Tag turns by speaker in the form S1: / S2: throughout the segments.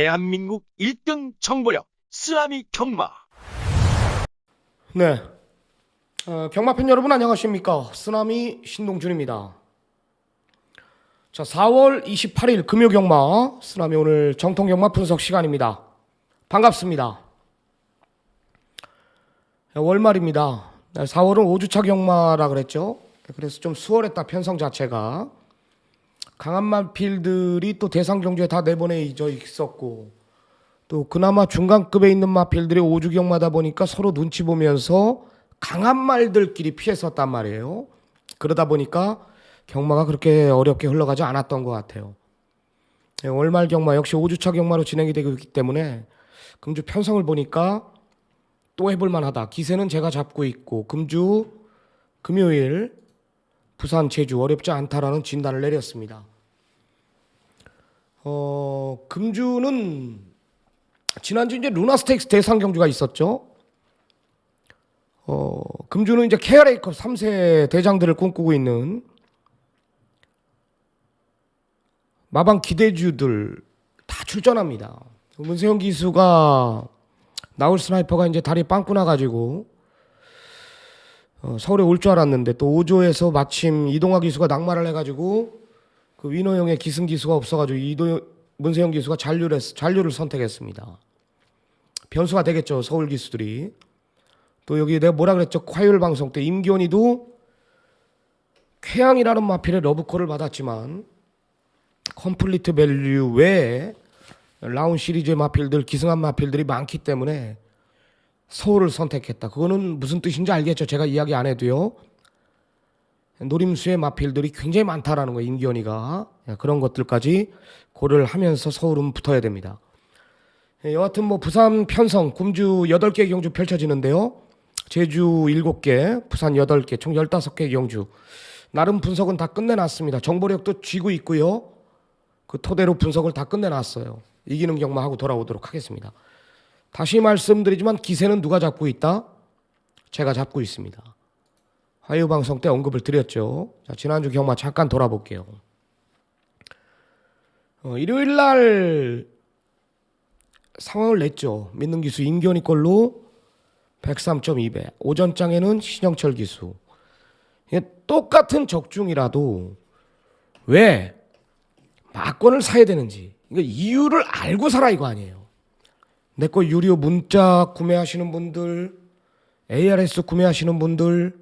S1: 대한민국 1등 정보력 쓰나미 경마.
S2: 네, 경마팬 여러분 안녕하십니까? 쓰나미 신동준입니다. 자, 4월 28일 금요경마 쓰나미 오늘 정통경마 분석 시간입니다. 반갑습니다. 월말입니다. 4월은 5주차 경마라 그랬죠. 그래서 좀 수월했다, 편성 자체가. 강한 마필들이 또 대상 경주에 다 내보내져 있었고, 또 그나마 중간급에 있는 마필들이 5주 경마다 보니까 서로 눈치 보면서 강한 말들끼리 피했었단 말이에요. 그러다 보니까 경마가 그렇게 어렵게 흘러가지 않았던 것 같아요. 월말 경마 역시 5주차 경마로 진행이 되고 있기 때문에 금주 편성을 보니까 또 해볼 만하다. 기세는 제가 잡고 있고 금주 금요일 부산 제주 어렵지 않다라는 진단을 내렸습니다. 금주는 지난주 이제 루나스테이크스 대상 경주가 있었죠. 금주는 이제 KRA컵 3세 대장들을 꿈꾸고 있는 마방 기대주들 다 출전합니다. 문세영 기수가 나올 스나이퍼가 이제 다리 빵꾸 나가지고 서울에 올 줄 알았는데 또 5조에서 마침 이동화 기수가 낙마를 해가지고 그 위너형의 기승 기수가 없어가지고 문세영 기수가 잔류를 선택했습니다. 변수가 되겠죠, 서울 기수들이. 또 여기 내가 뭐라 그랬죠? 화요일 방송 때 임기원이도 쾌양이라는 마필의 러브콜을 받았지만 컴플리트 밸류 외에 라운 시리즈의 마필들, 기승한 마필들이 많기 때문에 서울을 선택했다. 그거는 무슨 뜻인지 알겠죠? 제가 이야기 안 해도요. 노림수의 마필들이 굉장히 많다라는 거예요, 임기원이가. 그런 것들까지 고려를 하면서 서울은 붙어야 됩니다. 여하튼 뭐 부산 편성 금주 8개 경주 펼쳐지는데요. 제주 7개, 부산 8개, 총 15개 경주. 나름 분석은 다 끝내놨습니다. 정보력도 쥐고 있고요. 그 토대로 분석을 다 끝내놨어요. 이기는 경마하고 돌아오도록 하겠습니다. 다시 말씀드리지만 기세는 누가 잡고 있다? 제가 잡고 있습니다. 화요 방송 때 언급을 드렸죠. 자, 지난주 경마 잠깐 돌아볼게요. 일요일 날 상황을 냈죠. 믿는 기수 임기원이 걸로 103.2배. 오전장에는 신영철 기수. 똑같은 적중이라도 왜 막권을 사야 되는지, 그러니까 이유를 알고 사라 이거 아니에요. 내 거 유료 문자 구매하시는 분들, ARS 구매하시는 분들,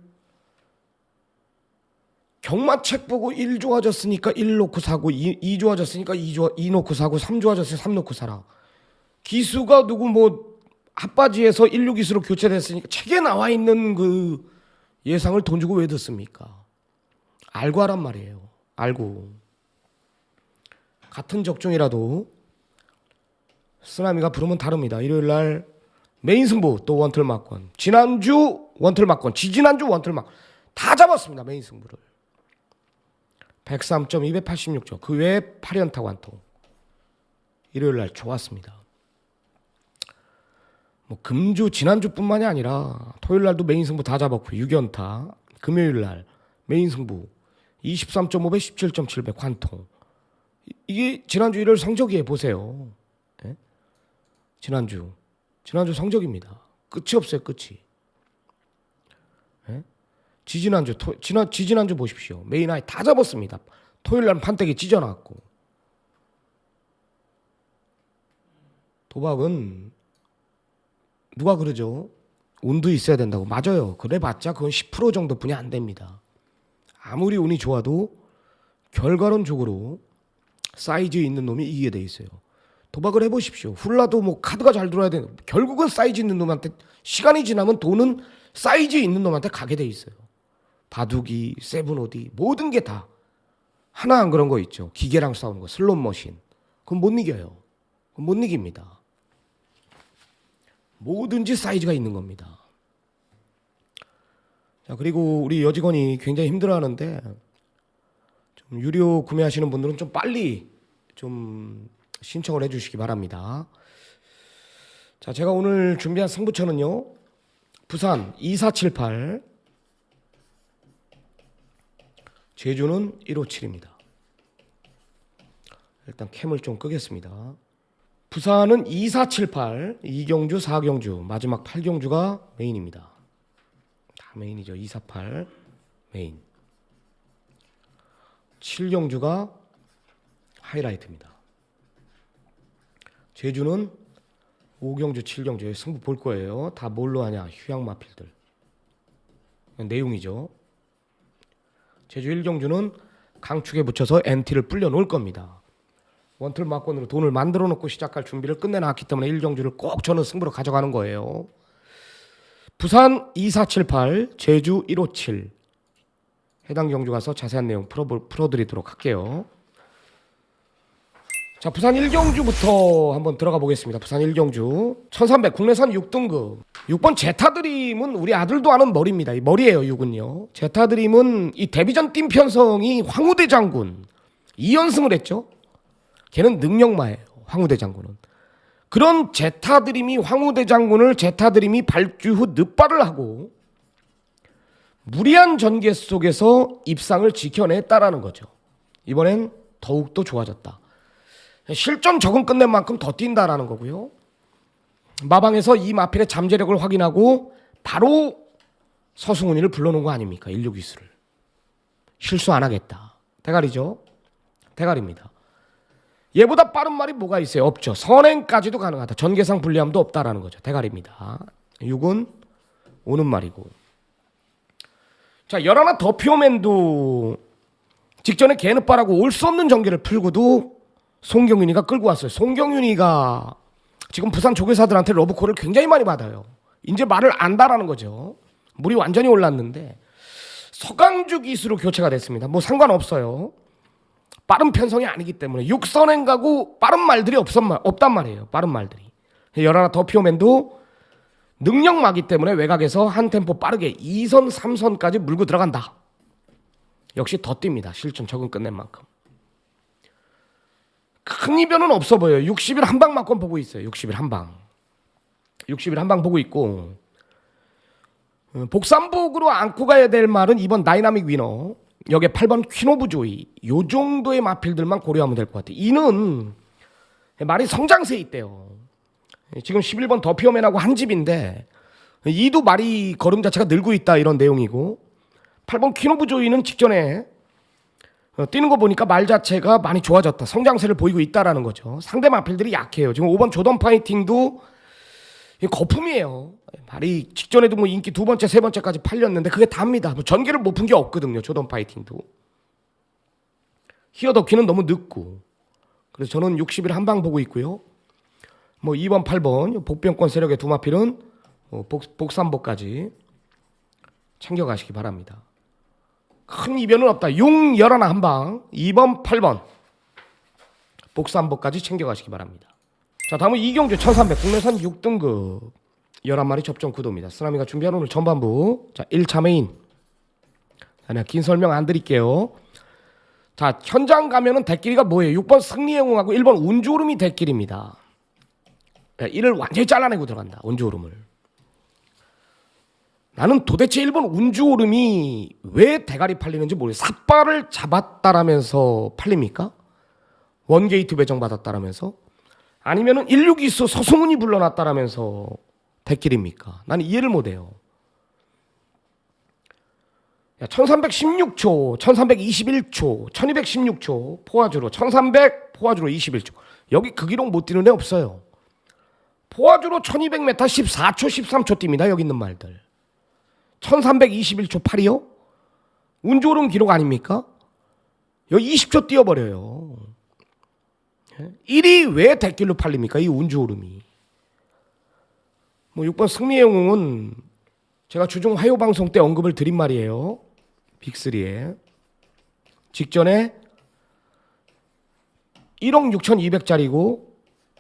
S2: 경마책 보고 1 좋아졌으니까 1 놓고 사고, 2 좋아졌으니까 2 놓고 사고, 3 좋아졌으니까 3 놓고 사라. 기수가 누구 뭐 핫바지에서 16 기수로 교체됐으니까 책에 나와 있는 그 예상을 돈 주고 왜 듣습니까? 알고 하란 말이에요. 알고. 같은 적중이라도 쓰나미가 부르면 다릅니다. 일요일 날 메인 승부 또 원틀 막권. 지난주 원틀 막권, 지지난주 원틀 막권 다 잡았습니다. 메인 승부를. 103.2배 86조. 그 외에 8연타 관통. 일요일 날 좋았습니다. 뭐 금주 지난주뿐만이 아니라 토요일 날도 메인 승부 다 잡았고 6연타. 금요일 날 메인 승부 23.5배 17.7배 관통. 이게 지난주 일요일 성적이에요. 보세요. 네? 지난주 성적입니다. 끝이 없어요. 끝이. 네? 지지난주 보십시오. 메인 아이 다 잡았습니다. 토요일 날 판때기 찢어놨고. 도박은 누가 그러죠? 운도 있어야 된다고. 맞아요. 그래봤자 그건 10% 정도뿐이 안 됩니다. 아무리 운이 좋아도 결과론적으로 사이즈 있는 놈이 이기게 돼 있어요. 도박을 해보십시오. 훌라도 뭐 카드가 잘 들어야 되는, 결국은 사이즈 있는 놈한테, 시간이 지나면 돈은 사이즈 있는 놈한테 가게 돼 있어요. 바둑이, 세븐오디 모든 게 다 하나 안 그런 거 있죠. 기계랑 싸우는 거, 슬롯머신. 그건 못 이겨요. 그건 못 이깁니다. 뭐든지 사이즈가 있는 겁니다. 자, 그리고 우리 여직원이 굉장히 힘들어하는데 좀 유료 구매하시는 분들은 좀 빨리 좀 신청을 해주시기 바랍니다. 자, 제가 오늘 준비한 승부처는요. 부산 2478, 제주는 157입니다. 일단 캠을 좀 끄겠습니다. 부산은 2478, 이경주, 4경주, 마지막 8경주가 메인입니다. 다 메인이죠. 248 메인. 7경주가 하이라이트입니다. 제주는 5경주, 7경주 승부 볼 거예요. 다 뭘로 하냐? 휴양 마필들. 내용이죠. 제주 1경주는 강축에 붙여서 NT를 불려 놓을 겁니다. 원틀 막권으로 돈을 만들어 놓고 시작할 준비를 끝내놨기 때문에 1경주를 꼭 저는 승부로 가져가는 거예요. 부산 2478, 제주 157. 해당 경주 가서 자세한 내용 풀어드리도록 할게요. 자, 부산 1경주부터 한번 들어가 보겠습니다. 부산 1경주 1300 국내선 6등급 6번 제타드림은 우리 아들도 아는 머리입니다. 이 머리예요. 6은요. 제타드림은 이 데뷔전 팀 편성이 황우대 장군 2연승을 했죠. 걔는 능력마예요. 황우대 장군은. 그런 제타드림이 황우대 장군을 제타드림이 발주 후 늑발을 하고 무리한 전개 속에서 입상을 지켜냈다라는 거죠. 이번엔 더욱더 좋아졌다. 실전 적응 끝낸 만큼 더 뛴다라는 거고요. 마방에서 이 마필의 잠재력을 확인하고 바로 서승훈이를 불러놓은 거 아닙니까? 16기수를. 실수 안 하겠다. 대가리죠. 대가리입니다. 얘보다 빠른 말이 뭐가 있어요? 없죠. 선행까지도 가능하다. 전개상 불리함도 없다라는 거죠. 대가리입니다. 6은 오는 말이고. 자, 11 더피오맨도 직전에 개느빠라고 올 수 없는 전개를 풀고도 송경윤이가 끌고 왔어요. 송경윤이가 지금 부산 조교사들한테 러브콜을 굉장히 많이 받아요. 이제 말을 안다라는 거죠. 물이 완전히 올랐는데 서강주 기수로 교체가 됐습니다. 뭐 상관없어요. 빠른 편성이 아니기 때문에 6선행 가고 빠른 말들이 없단 말이에요. 빠른 말들이. 11 더피오맨도 능력마기 때문에 외곽에서 한 템포 빠르게 2선, 3선까지 물고 들어간다. 역시 더 뜁니다. 실전 적응 끝낸 만큼. 큰 이변은 없어 보여요. 60일 한방 맞건 보고 있어요. 60일 한방. 60일 한방 보고 있고 복삼복으로 안고 가야 될 말은 이번 다이나믹 위너 여기에 8번 퀸오브 조이 요 정도의 마필들만 고려하면 될 것 같아요. 이는 말이 성장세에 있대요. 지금 11번 더피어맨하고 한 집인데 이도 말이 걸음 자체가 늘고 있다 이런 내용이고 8번 퀸오브 조이는 직전에 뛰는 거 보니까 말 자체가 많이 좋아졌다. 성장세를 보이고 있다라는 거죠. 상대 마필들이 약해요. 지금 5번 조던 파이팅도 거품이에요. 말이 직전에도 뭐 인기 2번째, 3번째까지 팔렸는데 그게 답니다. 뭐 전개를 못 푼 게 없거든요. 조던 파이팅도. 히어더키는 너무 늦고. 그래서 저는 60일 한방 보고 있고요. 뭐 2번, 8번 복병권 세력의 두 마필은 복삼복까지 챙겨가시기 바랍니다. 큰 이변은 없다. 6, 11 한방 2번, 8번 복삼복까지 챙겨가시기 바랍니다. 자, 다음은 이경주 1300 국내선 6등급 11마리 접종 구도입니다. 쓰나미가 준비한 오늘 전반부. 자, 1차 메인. 자, 긴 설명 안 드릴게요. 자, 현장 가면은 대끼리가 뭐예요? 6번 승리영웅하고 1번 운주오름이 대끼리입니다. 이를 완전히 잘라내고 들어간다. 운주오름을. 나는 도대체 1번 운주오름이 왜 대가리 팔리는지 모르겠어요. 삿발을 잡았다라면서 팔립니까? 원게이트 배정받았다라면서? 아니면은 16기수 서승훈이 불러놨다라면서 대길입니까? 나는 이해를 못해요. 1316초, 1321초, 1216초 포화주로 1300 포화주로 21초. 여기 그 기록 못 뛰는 애 없어요. 포화주로 1200m 14초 13초 뜁니다. 여기 있는 말들. 1321초 8이요? 운주오름 기록 아닙니까? 여기 20초 뛰어버려요. 1위 왜 대길로 팔립니까? 이 운주오름이. 뭐 6번 승리영웅은 제가 주중 화요 방송 때 언급을 드린 말이에요. 빅3에. 직전에 1억 6,200짜리고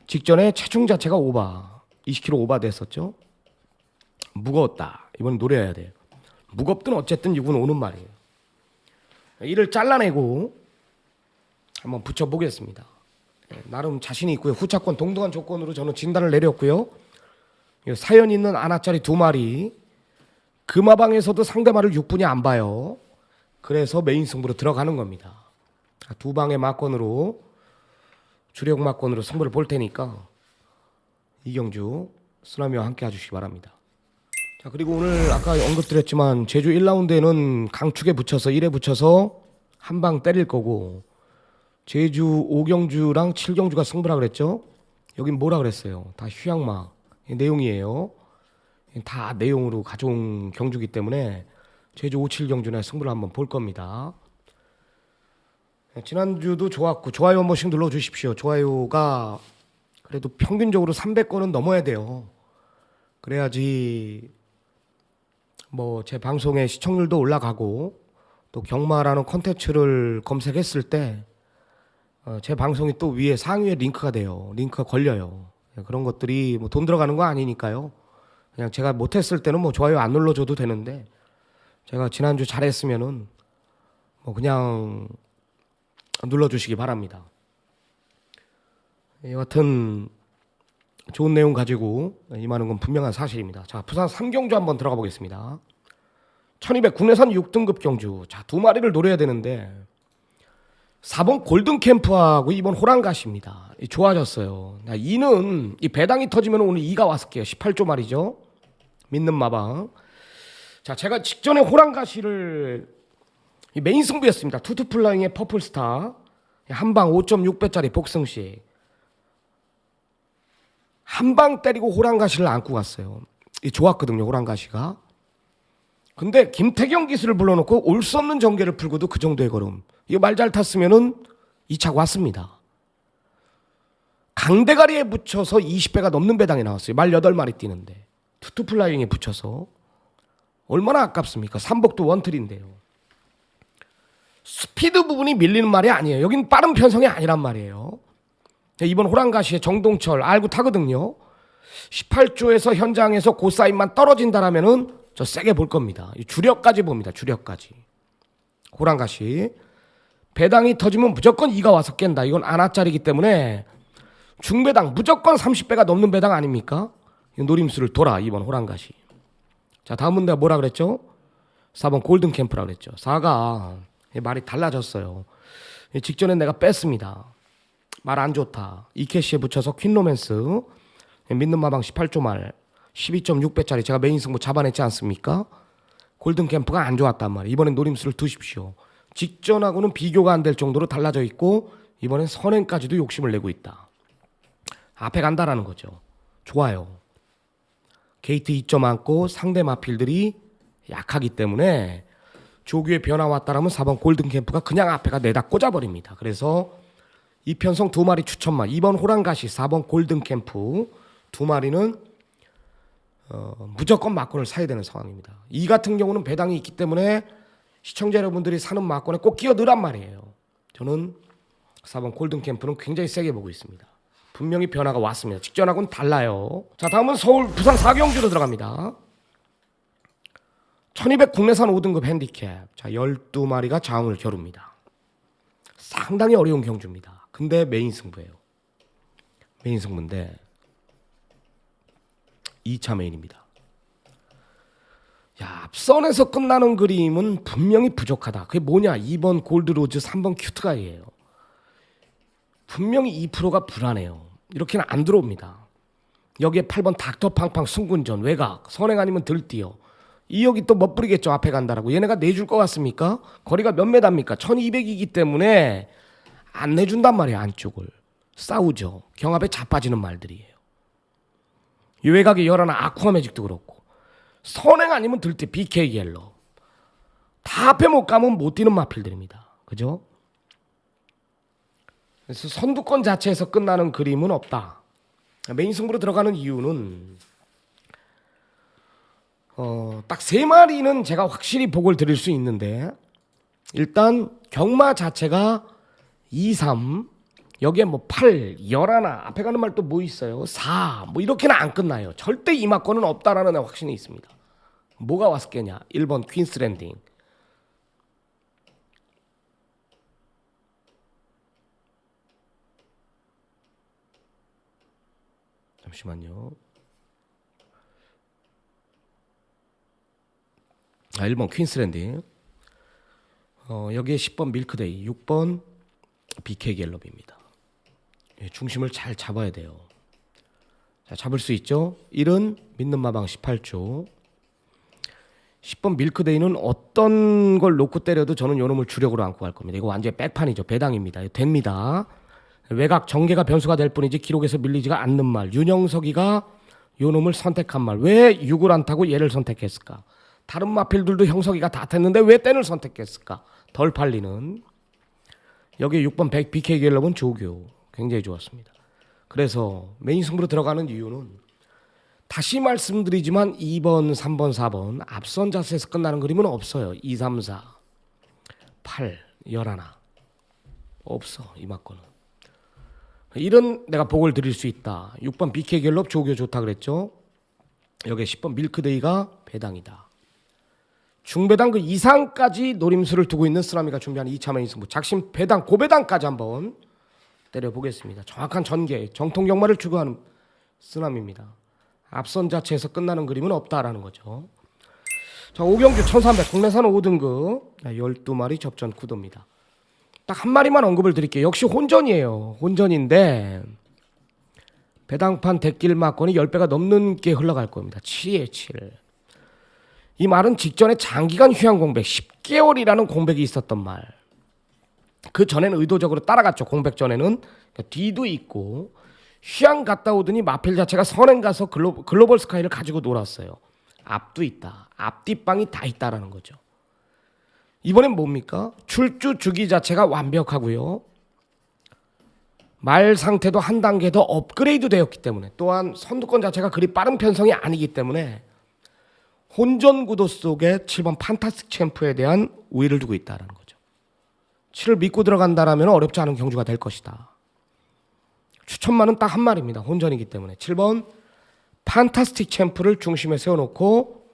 S2: 직전에 체중 자체가 오바. 20kg 오바 됐었죠. 무거웠다. 이번엔 노려야 돼. 무겁든 어쨌든 이건 오는 말이에요. 이를 잘라내고 한번 붙여보겠습니다. 나름 자신이 있고요. 후차권 동등한 조건으로 저는 진단을 내렸고요. 사연 있는 아나짜리 2마리. 금화방에서도 상대마를 6분이 안 봐요. 그래서 메인 승부로 들어가는 겁니다. 두 방의 막권으로 주력 막권으로 승부를 볼 테니까 이경주 쓰나미와 함께 해주시기 바랍니다. 자, 그리고 오늘 아까 언급드렸지만 제주 1라운드에는 강축에 붙여서 1에 붙여서 한 방 때릴 거고, 제주 5경주랑 7경주가 승부라 그랬죠. 여긴 뭐라 그랬어요? 다 휴양마 내용이에요. 다 내용으로 가져온 경주기 때문에 제주 5, 7경주나 승부를 한번 볼 겁니다. 지난주도 좋았고, 좋아요 한 번씩 눌러주십시오. 좋아요가 그래도 평균적으로 300건은 넘어야 돼요. 그래야지 뭐 제 방송의 시청률도 올라가고, 또 경마라는 콘텐츠를 검색했을 때 제 방송이 또 위에 상위에 링크가 돼요. 링크가 걸려요. 그런 것들이 뭐 돈 들어가는 거 아니니까요. 그냥 제가 못했을 때는 뭐 좋아요 안 눌러줘도 되는데, 제가 지난주 잘했으면은 뭐 그냥 눌러주시기 바랍니다. 여하튼 좋은 내용 가지고 임하는 건 분명한 사실입니다. 자, 부산 3경주 한번 들어가 보겠습니다. 1200 국내산 6등급 경주. 자, 두 마리를 노려야 되는데 4번 골든캠프하고 2번 호랑가시입니다. 좋아졌어요. 2는 이 배당이 터지면 오늘 2가 왔을게요. 18조 말이죠. 믿는 마방. 자, 제가 직전에 호랑가시를 메인 승부였습니다. 투투플라잉의 퍼플스타 한방 5.6배짜리 복승식 한방 때리고 호랑가시를 안고 갔어요. 이 좋았거든요, 호랑가시가. 근데 김태경 기수를 불러놓고 올 수 없는 전개를 풀고도 그 정도의 걸음. 이거 말 잘 탔으면은 2차 왔습니다. 강대가리에 붙여서 20배가 넘는 배당이 나왔어요. 말 8마리 뛰는데. 투투플라잉에 붙여서. 얼마나 아깝습니까? 삼복도 원틀인데요. 스피드 부분이 밀리는 말이 아니에요. 여긴 빠른 편성이 아니란 말이에요. 이번 호랑가시의 정동철 알고 타거든요. 18조에서 현장에서 고사인만 떨어진다라면은 저 세게 볼 겁니다. 주력까지 봅니다. 주력까지. 호랑가시. 배당이 터지면 무조건 2가 와서 깬다. 이건 안하짜리기 때문에 중배당 무조건 30배가 넘는 배당 아닙니까? 노림수를 돌아. 2번 호랑가시. 자, 다음은 내가 뭐라 그랬죠? 4번 골든캠프라 그랬죠. 4가 말이 달라졌어요. 직전에 내가 뺐습니다. 말 안 좋다. 이캐시에 붙여서 퀸로맨스 믿는 마방 18조 말 12.6배짜리 제가 메인 승부 잡아냈지 않습니까? 골든캠프가 안 좋았단 말이에요. 이번엔 노림수를 두십시오. 직전하고는 비교가 안 될 정도로 달라져 있고, 이번엔 선행까지도 욕심을 내고 있다. 앞에 간다라는 거죠. 좋아요. 게이트 2점 안고 상대 마필들이 약하기 때문에 조규의 변화 왔다라면 4번 골든캠프가 그냥 앞에가 내다 꽂아버립니다. 그래서 이편성 두 마리 추천만, 2번 호랑가시, 4번 골든캠프 두 마리는 무조건 막권을 사야 되는 상황입니다. 이 같은 경우는 배당이 있기 때문에 시청자 여러분들이 사는 막권에 꼭 끼어들란 말이에요. 저는 4번 골든캠프는 굉장히 세게 보고 있습니다. 분명히 변화가 왔습니다. 직전하고는 달라요. 자, 다음은 서울 부산 4경주로 들어갑니다. 1200 국내산 5등급 핸디캡. 자, 12마리가 장을 겨룹니다. 상당히 어려운 경주입니다. 근데 메인 승부예요. 메인 승부인데 2차 메인입니다. 야, 앞선에서 끝나는 그림은 분명히 부족하다. 그게 뭐냐? 2번 골드로즈, 3번 큐트가이예요. 분명히 2%가 불안해요. 이렇게는 안 들어옵니다. 여기에 8번 닥터팡팡 승군전 외곽 선행 아니면 들뛰어. 이역이 또 멋부리겠죠. 앞에 간다라고. 얘네가 내줄 것 같습니까? 거리가 몇 메다입니까? 1200이기 때문에 안 내준단 말이에요. 안쪽을. 싸우죠. 경합에 자빠지는 말들이에요. 이 외곽에 열하나 아쿠아 매직도 그렇고, 선행 아니면 들뛰 BK 갤러. 다 앞에 못 가면 못 뛰는 마필들입니다. 그죠? 그래서 선두권 자체에서 끝나는 그림은 없다. 메인 승부로 들어가는 이유는 딱 세 마리는 제가 확실히 복을 드릴 수 있는데, 일단 경마 자체가 2, 3, 여기에 뭐 8, 11, 앞에 가는 말 또 뭐 있어요? 4, 뭐 이렇게는 안 끝나요. 절대 이 막권은 없다라는 확신이 있습니다. 뭐가 왔을 게냐? 1번 퀸스랜딩. 잠시만요. 1번 퀸스랜딩. 여기에 10번 밀크데이, 6번 BK 갤럽입니다. 중심을 잘 잡아야 돼요. 자, 잡을 수 있죠. 1은 믿는 마방 18조. 10번 밀크데이는 어떤 걸 놓고 때려도 저는 요놈을 주력으로 안고 갈 겁니다. 이거 완전히 백판이죠. 배당입니다. 이거 됩니다. 외곽 전개가 변수가 될 뿐이지 기록에서 밀리지가 않는 말. 윤영석이가 요놈을 선택한 말. 왜 6을 안 타고 얘를 선택했을까? 다른 마필들도 형석이가 다 탔는데 왜 땐을 선택했을까? 덜 팔리는. 여기 6번 BK 갤럽은 조교. 굉장히 좋았습니다. 그래서 메인 승부로 들어가는 이유는 다시 말씀드리지만 2번, 3번, 4번 앞선 자세에서 끝나는 그림은 없어요. 2, 3, 4, 8, 11 없어. 이 막고는. 1은 내가 복을 드릴 수 있다. 6번 BK 갤럽 조교 좋다 그랬죠. 여기 10번 밀크데이가 배당이다. 중배당 그 이상까지 노림수를 두고 있는 쓰라미가 준비하는 2차 메인 승부. 작심 배당 고배당까지 한번 때려보겠습니다. 정확한 전개, 정통 경마를 추구하는 쓰라미입니다. 앞선 자체에서 끝나는 그림은 없다라는 거죠. 자, 오경주 1300 국내산 5등급 12마리 접전 구도입니다. 딱 한 마리만 언급을 드릴게요. 역시 혼전이에요. 혼전인데 배당판 대길 막권이 10배가 넘는 게 흘러갈 겁니다. 7이에요. 7. 이 말은 직전에 장기간 휴양 공백 10개월이라는 공백이 있었던 말. 그 전에는 의도적으로 따라갔죠. 공백 전에는. 뒤도 있고 휴양 갔다 오더니 마필 자체가 선행 가서 글로벌 스카이를 가지고 놀았어요. 앞도 있다. 앞뒷방이 다 있다라는 거죠. 이번엔 뭡니까? 출주 주기 자체가 완벽하고요. 말 상태도 한 단계 더 업그레이드 되었기 때문에 또한 선두권 자체가 그리 빠른 편성이 아니기 때문에 혼전 구도 속에 7번 판타스틱 챔프에 대한 우위를 두고 있다는 거죠. 7을 믿고 들어간다라면 어렵지 않은 경주가 될 것이다. 추천만은 딱 한 마리입니다. 혼전이기 때문에 7번 판타스틱 챔프를 중심에 세워놓고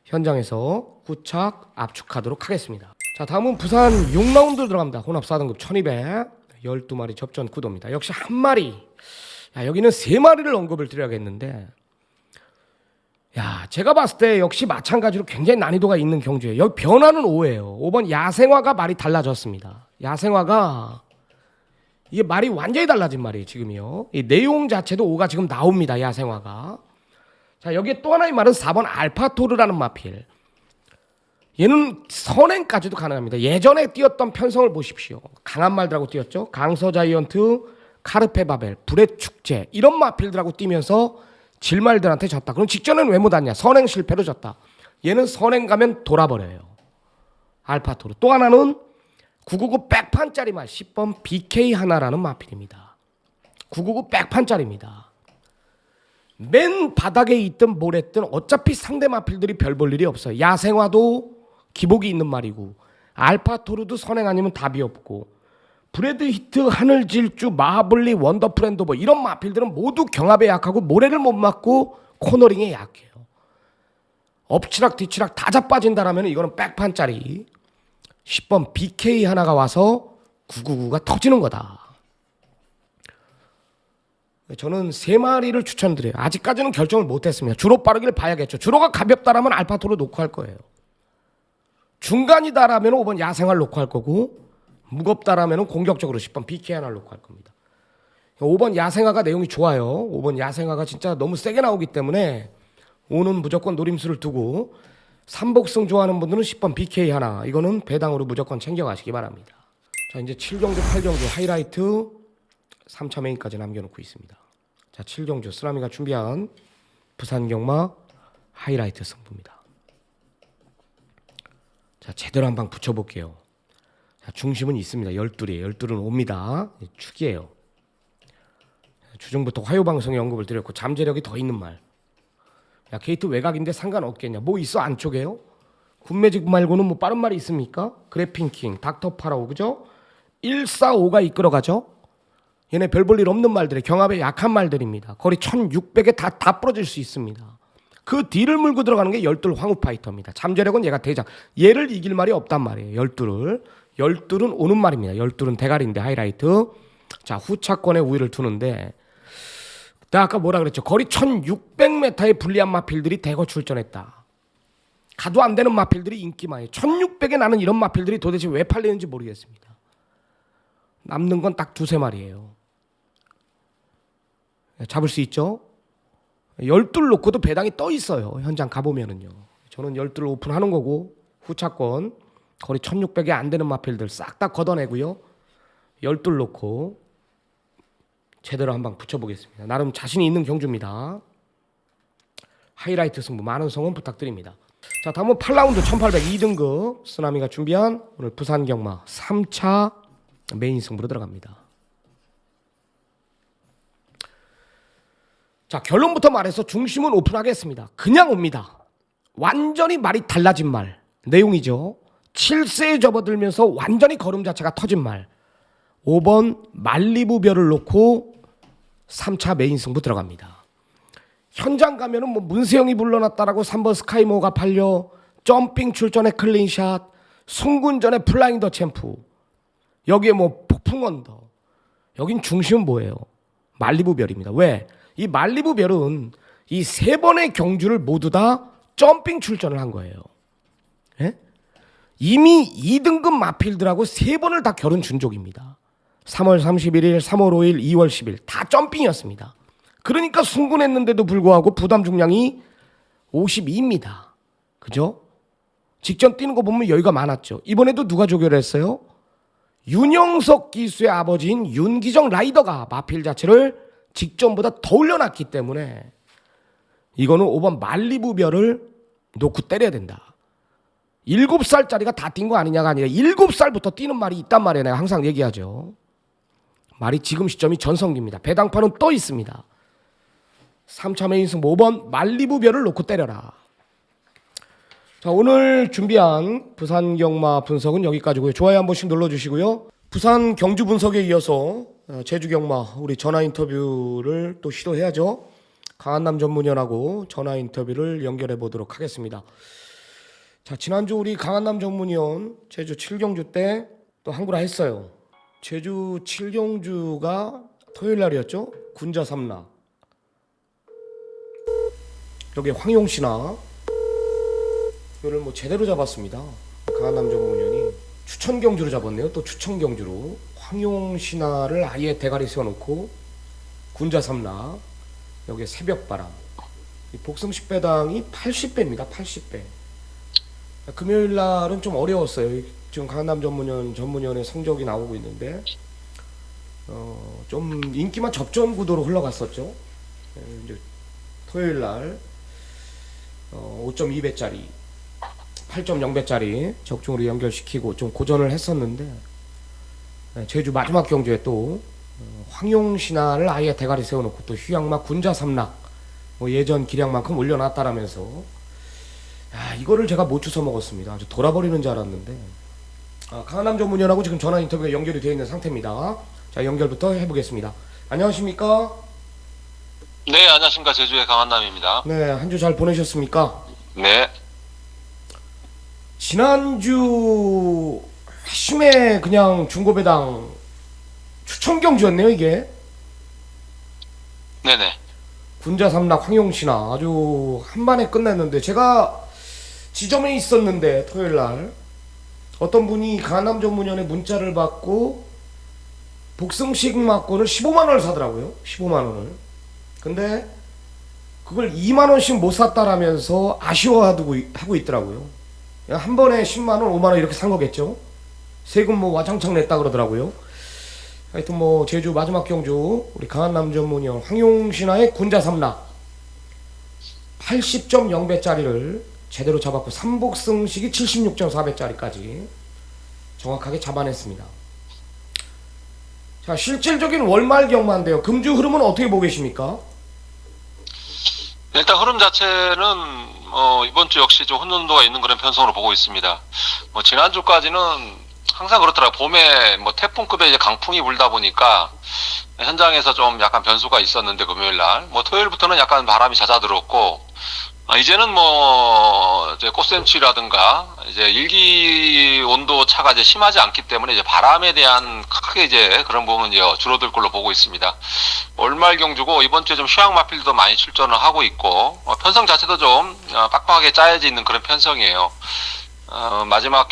S2: 현장에서 후착 압축하도록 하겠습니다. 자, 다음은 부산 6라운드 들어갑니다. 혼합 4등급 1200 12마리 접전 구도입니다. 역시 한 마리. 야, 여기는 3마리를 언급을 드려야겠는데 야, 제가 봤을 때 역시 마찬가지로 굉장히 난이도가 있는 경주예요. 여기 변화는 5예요. 5번 야생화가 말이 달라졌습니다. 야생화가 이게 말이 완전히 달라진 말이에요. 지금이요. 이 내용 자체도 5가 지금 나옵니다. 야생화가. 자, 여기에 또 하나의 말은 4번 알파토르라는 마필. 얘는 선행까지도 가능합니다. 예전에 뛰었던 편성을 보십시오. 강한 말들하고 뛰었죠. 강서자이언트, 카르페바벨, 불의 축제 이런 마필들하고 뛰면서 질말들한테 졌다. 그럼 직전에는 왜 못 왔냐? 선행 실패로 졌다. 얘는 선행 가면 돌아버려요. 알파토르. 또 하나는 999 백판짜리 말 10번 BK 하나라는 마필입니다. 999 백판짜리입니다. 맨 바닥에 있든 뭐랬든 어차피 상대 마필들이 별 볼 일이 없어요. 야생화도 기복이 있는 말이고 알파토르도 선행 아니면 답이 없고 브래드 히트, 하늘질주, 마블리, 원더프렌드 이런 마필들은 모두 경합에 약하고 모래를 못 맞고 코너링에 약해요. 엎치락 뒤치락 다 자빠진다라면 이거는 백판짜리 10번 BK 하나가 와서 999가 터지는 거다. 저는 3마리를 추천드려요. 아직까지는 결정을 못했습니다. 주로 빠르기를 봐야겠죠. 주로가 가볍다라면 알파토르 놓고 할 거예요. 중간이다라면 5번 야생화를 놓고 할 거고 무겁다라면 공격적으로 10번 BK 하나를 놓고 할 겁니다. 5번 야생화가 내용이 좋아요. 5번 야생화가 진짜 너무 세게 나오기 때문에 5는 무조건 노림수를 두고 삼복승 좋아하는 분들은 10번 BK 하나 이거는 배당으로 무조건 챙겨가시기 바랍니다. 자, 이제 7경주 8경주 하이라이트 3차 메인까지 남겨놓고 있습니다. 자, 7경주 쓰라미가 준비한 부산경마 하이라이트 승부입니다. 자, 제대로 한 방 붙여볼게요. 자, 중심은 있습니다. 12이에요. 12는 옵니다. 축이에요. 주중부터 화요방송에 언급을 드렸고 잠재력이 더 있는 말. 야, 게이트 외곽인데 상관없겠냐. 뭐 있어 안쪽에요? 군매직 말고는 뭐 빠른 말이 있습니까? 그래핑킹, 닥터파라오 그죠? 145가 이끌어가죠. 얘네 별 볼 일 없는 말들이 경합에 약한 말들입니다. 거리 1600에 다 부러질 수 있습니다. 그 뒤를 물고 들어가는 게 12 황후 파이터입니다. 잠재력은 얘가 대장. 얘를 이길 말이 없단 말이에요. 12는 오는 말입니다. 12는 대가리인데 하이라이트. 자, 후차권에 우위를 두는데 내가 아까 뭐라 그랬죠? 거리 1600m의 불리한 마필들이 대거 출전했다. 가도 안 되는 마필들이 인기 많아요. 1600에 나는 이런 마필들이 도대체 왜 팔리는지 모르겠습니다. 남는 건 딱 2-3마리예요. 잡을 수 있죠? 열둘 놓고도 배당이 떠 있어요. 현장 가보면은요. 저는 열둘 오픈하는 거고 후차권 거리 1600에 안 되는 마필들 싹 다 걷어내고요. 열둘 놓고 제대로 한 방 붙여보겠습니다. 나름 자신이 있는 경주입니다. 하이라이트 승부 많은 성원 부탁드립니다. 자, 다음은 8라운드 1802등급 쓰나미가 준비한 오늘 부산 경마 3차 메인 승부로 들어갑니다. 자, 결론부터 말해서 중심은 오픈하겠습니다. 그냥 옵니다. 완전히 말이 달라진 말 내용이죠. 7세에 접어들면서 완전히 걸음 자체가 터진 말. 5번 말리부별을 놓고 3차 메인 승부 들어갑니다. 현장 가면은 뭐 문세영이 불러놨다라고 3번 스카이모가 팔려, 점핑 출전에 클린샷, 순군전에 플라잉 더 챔프, 여기에 뭐 폭풍 언더. 여긴 중심은 뭐예요? 말리부별입니다. 왜? 이 말리부별은 이 세 번의 경주를 모두 다 점핑 출전을 한 거예요. 예? 이미 2등급 마필들하고 세 번을 다 결혼 준족입니다. 3월 31일, 3월 5일, 2월 10일 다 점핑이었습니다. 그러니까 순군했는데도 불구하고 부담 중량이 52입니다. 그죠? 직전 뛰는 거 보면 여유가 많았죠. 이번에도 누가 조결했어요? 윤영석 기수의 아버지인 윤기정 라이더가 마필 자체를 직전보다 더 올려놨기 때문에 이거는 5번 말리부별을 놓고 때려야 된다. 7살짜리가 다 뛴 거 아니냐가 아니라 7살부터 뛰는 말이 있단 말이에요. 내가 항상 얘기하죠. 말이 지금 시점이 전성기입니다. 배당판은 또 있습니다. 3차 메인 승부 5번 말리부별을 놓고 때려라. 자, 오늘 준비한 부산 경마 분석은 여기까지고요. 좋아요 한 번씩 눌러주시고요. 부산 경주 분석에 이어서 제주 경마 우리 전화 인터뷰를 또 시도해야죠. 강한남 전문위원하고 전화 인터뷰를 연결해 보도록 하겠습니다. 자, 지난주 우리 강한남 전문위원 제주 7경주 때 또 한구라 했어요. 제주 7경주가 토요일 날이었죠. 군자 삼락. 여기 황용신화 이거를 뭐 제대로 잡았습니다. 강한남 전문위원이 추천 경주로 잡았네요. 또 추천 경주로 황용신화를 아예 대가리 세워놓고 군자 삼락 여기 새벽바람 이 복승식 배당이 80배입니다. 80배. 금요일 날은 좀 어려웠어요. 지금 강한남 전문위원의 성적이 나오고 있는데 좀 인기만 접전 구도로 흘러갔었죠. 이제 토요일 날 5.2배짜리 8.0배짜리 적중으로 연결시키고 좀 고전을 했었는데 제주 마지막 경주에 또 황용신화를 아예 대가리 세워놓고 또 휴양막 군자 삼락 뭐 예전 기량만큼 올려놨다라면서 이거를 제가 못 주워 먹었습니다. 아주 돌아버리는 줄 알았는데 강한남 전문위원하고 지금 전화 인터뷰가 연결이 되어 있는 상태입니다. 자, 연결부터 해보겠습니다. 안녕하십니까?
S3: 네, 안녕하십니까. 제주의 강한남입니다.
S2: 네, 한 주 잘 보내셨습니까?
S3: 네.
S2: 지난주 회심의 그냥 중고배당 추천 경주였네요, 이게.
S3: 네네.
S2: 군자 삼락 황용신화 아주 한 반에 끝냈는데 제가 지점에 있었는데 토요일 날 어떤 분이 강한남 전문위원의 문자를 받고 복승식 막고를 15만 원을 사더라고요. 15만 원을. 근데 그걸 2만 원씩 못 샀다라면서 아쉬워하고 있더라고요. 한 번에 10만 원, 5만 원 이렇게 산 거겠죠. 세금 뭐 와장창 냈다 그러더라고요. 하여튼 뭐 제주 마지막 경주 우리 강한남 전문위원 황용신화의 군자 삼락 80.0배짜리를 제대로 잡았고 3복승식이 76.4배짜리까지 정확하게 잡아냈습니다. 자, 실질적인 월말 경마인데요. 금주 흐름은 어떻게 보고 계십니까?
S3: 일단 흐름 자체는 이번 주 역시 좀 혼돈도가 있는 그런 편성으로 보고 있습니다. 지난주까지는 항상 그렇더라고요. 봄에 태풍급의 이제 강풍이 불다 보니까 현장에서 좀 약간 변수가 있었는데 금요일 날 토요일부터는 약간 바람이 잦아들었고 이제는 이제 꽃샘추위라든가 이제 일기 온도 차가 이제 심하지 않기 때문에 이제 바람에 대한 크게 이제 그런 부분은 줄어들 걸로 보고 있습니다. 월말 경주고 이번 주에 좀 휴양 마필도 많이 출전을 하고 있고 편성 자체도 좀 빡빡하게 짜여져 있는 그런 편성이에요. 마지막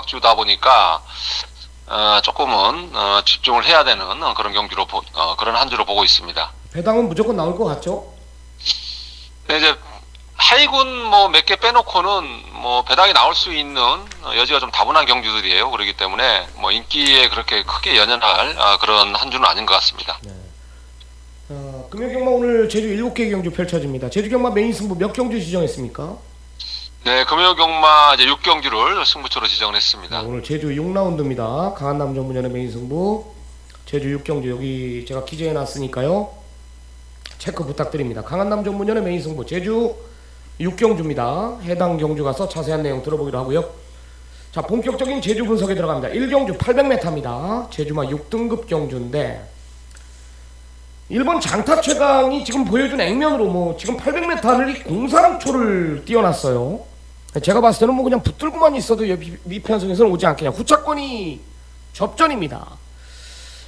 S3: 주다 보니까 조금은 집중을 해야 되는 그런 경주로 그런 한 주로 보고 있습니다.
S2: 배당은 무조건 나올 것 같죠?
S3: 근데 이제 하위군 뭐 몇 개 빼놓고는 뭐 배당이 나올 수 있는 여지가 좀 다분한 경주들이에요. 그렇기 때문에 뭐 인기에 그렇게 크게 연연할 그런 한 주는 아닌 것 같습니다.
S2: 네. 금요경마 오늘 제주 7개 경주 펼쳐집니다. 제주경마 메인 승부 몇 경주 지정했습니까?
S3: 네, 금요경마 이제 6경주를 승부처로 지정을 했습니다.
S2: 오늘 제주 6라운드입니다. 강한남 전문연의 메인 승부 제주 6경주 여기 제가 기재해 놨으니까요. 체크 부탁드립니다. 강한남 전문연의 메인 승부 제주 6경주입니다. 해당 경주 가서 자세한 내용 들어보기로 하고요. 자, 본격적인 제주 분석에 들어갑니다. 1경주 800m입니다. 제주마 6등급 경주인데 일본 장타 최강이 지금 보여준 액면으로 뭐 지금 800m를 046초를 뛰어났어요. 제가 봤을 때는 뭐 그냥 붙들고만 있어도 미편성에서는 오지 않겠냐. 후차권이 접전입니다.